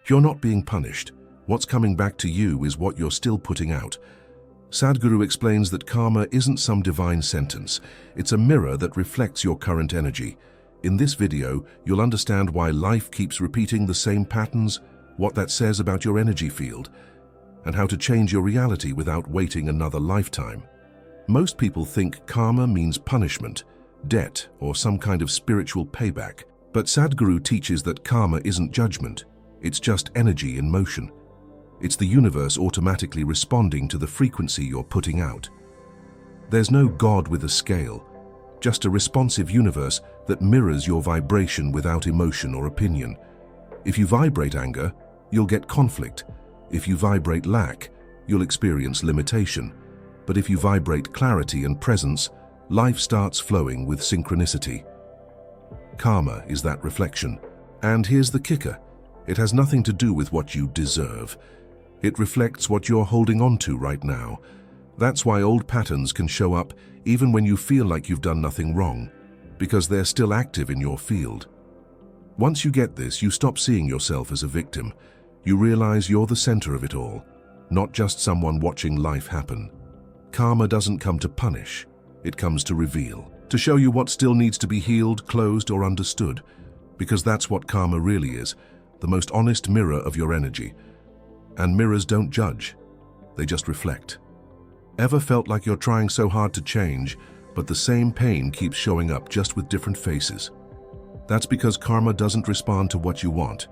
You're not being punished. What's coming back to you is what you're still putting out. Sadhguru explains that karma isn't some divine sentence. It's a mirror that reflects your current energy. In this video, you'll understand why life keeps repeating the same patterns, what that says about your energy field, and how to change your reality without waiting another lifetime. Most people think karma means punishment, debt, or some kind of spiritual payback. But Sadhguru teaches that karma isn't judgment. It's just energy in motion. It's the universe automatically responding to the frequency you're putting out. There's no God with a scale, just a responsive universe that mirrors your vibration without emotion or opinion. If you vibrate anger, you'll get conflict. If you vibrate lack, you'll experience limitation. But if you vibrate clarity and presence, life starts flowing with synchronicity. Karma is that reflection. And here's the kicker. It has nothing to do with what you deserve. It reflects what you're holding on to right now. That's why old patterns can show up even when you feel like you've done nothing wrong, because they're still active in your field. Once you get this, you stop seeing yourself as a victim. You realize you're the center of it all, not just someone watching life happen. Karma doesn't come to punish. It comes to reveal, to show you what still needs to be healed, closed, or understood, because that's what karma really is, the most honest mirror of your energy. And mirrors don't judge, they just reflect. Ever felt like you're trying so hard to change, but the same pain keeps showing up just with different faces? That's because karma doesn't respond to what you want.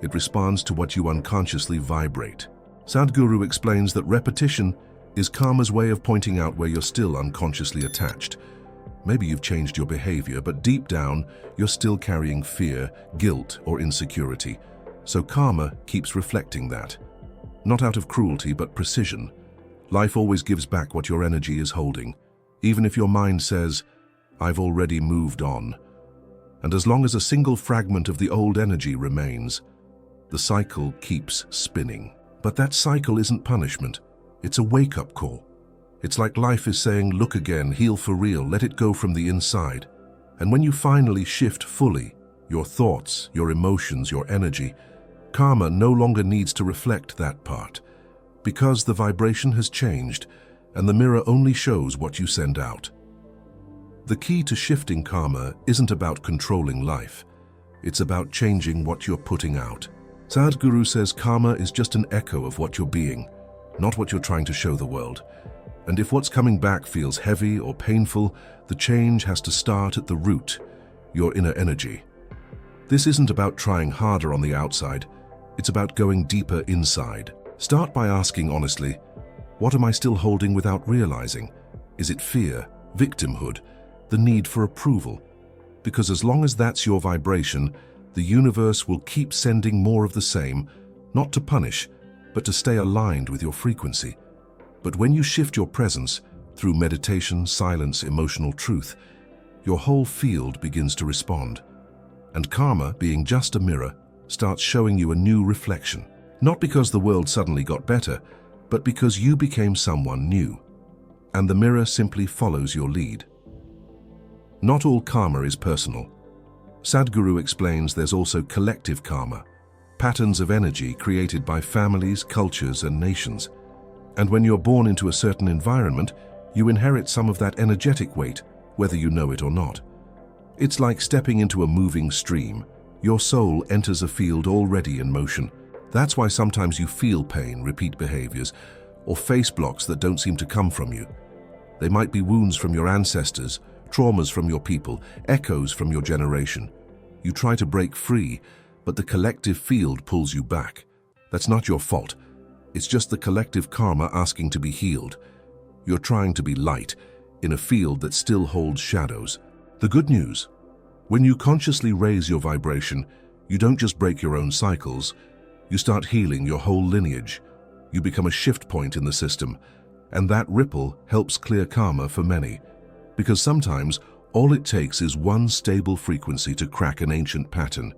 It responds to what you unconsciously vibrate. Sadhguru explains that repetition is karma's way of pointing out where you're still unconsciously attached. Maybe you've changed your behavior, but deep down, you're still carrying fear, guilt, or insecurity. So karma keeps reflecting that. Not out of cruelty, but precision. Life always gives back what your energy is holding, even if your mind says, "I've already moved on." And as long as a single fragment of the old energy remains, the cycle keeps spinning. But that cycle isn't punishment. It's a wake-up call. It's like life is saying, look again, heal for real, let it go from the inside. And when you finally shift fully, your thoughts, your emotions, your energy, karma no longer needs to reflect that part, because the vibration has changed and the mirror only shows what you send out. The key to shifting karma isn't about controlling life. It's about changing what you're putting out. Sadhguru says karma is just an echo of what you're being, not what you're trying to show the world. And if what's coming back feels heavy or painful, the change has to start at the root, your inner energy. This isn't about trying harder on the outside, it's about going deeper inside. Start by asking honestly, what am I still holding without realizing? Is it fear, victimhood, the need for approval? Because as long as that's your vibration, the universe will keep sending more of the same, not to punish, but to stay aligned with your frequency. But when you shift your presence through meditation, silence, emotional truth, your whole field begins to respond. And karma, being just a mirror, starts showing you a new reflection. Not because the world suddenly got better, but because you became someone new. And the mirror simply follows your lead. Not all karma is personal. Sadhguru explains there's also collective karma, patterns of energy created by families, cultures, and nations. And when you're born into a certain environment, you inherit some of that energetic weight, whether you know it or not. It's like stepping into a moving stream. Your soul enters a field already in motion. That's why sometimes you feel pain, repeat behaviors, or face blocks that don't seem to come from you. They might be wounds from your ancestors, traumas from your people, echoes from your generation. You try to break free, but the collective field pulls you back. That's not your fault. It's just the collective karma asking to be healed. You're trying to be light in a field that still holds shadows. The good news, when you consciously raise your vibration, you don't just break your own cycles, you start healing your whole lineage. You become a shift point in the system, and that ripple helps clear karma for many. Because sometimes all it takes is one stable frequency to crack an ancient pattern,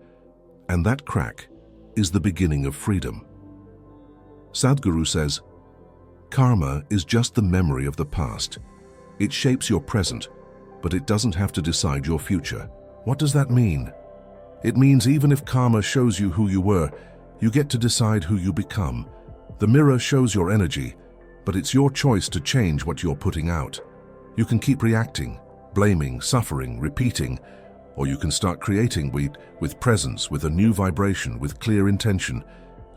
and that crack is the beginning of freedom. Sadhguru says, karma is just the memory of the past. It shapes your present, but it doesn't have to decide your future. What does that mean? It means even if karma shows you who you were, You get to decide who you become. The mirror shows your energy, but it's your choice to change what you're putting out. You can keep reacting, blaming, suffering, repeating, or you can start creating with presence, with a new vibration, with clear intention.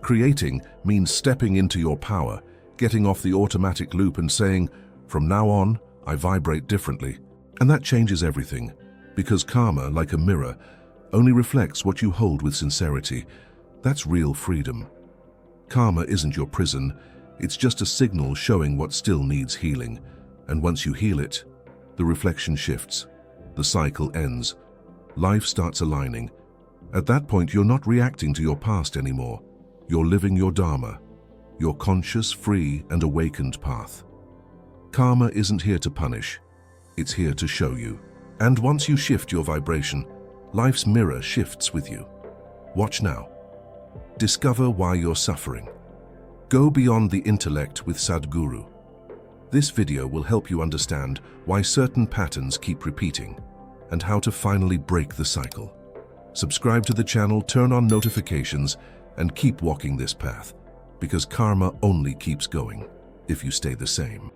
Creating means stepping into your power, getting off the automatic loop and saying, from now on, I vibrate differently. And that changes everything, because karma, like a mirror, only reflects what you hold with sincerity. That's real freedom. Karma isn't your prison, it's just a signal showing what still needs healing. And once you heal it, the reflection shifts, the cycle ends, life starts aligning. At that point, you're not reacting to your past anymore. You're living your dharma, your conscious, free, and awakened path. Karma isn't here to punish, it's here to show you. And once you shift your vibration, life's mirror shifts with you. Watch now. Discover why you're suffering. Go beyond the intellect with Sadhguru. This video will help you understand why certain patterns keep repeating and how to finally break the cycle. Subscribe to the channel, turn on notifications, and keep walking this path, because karma only keeps going if you stay the same.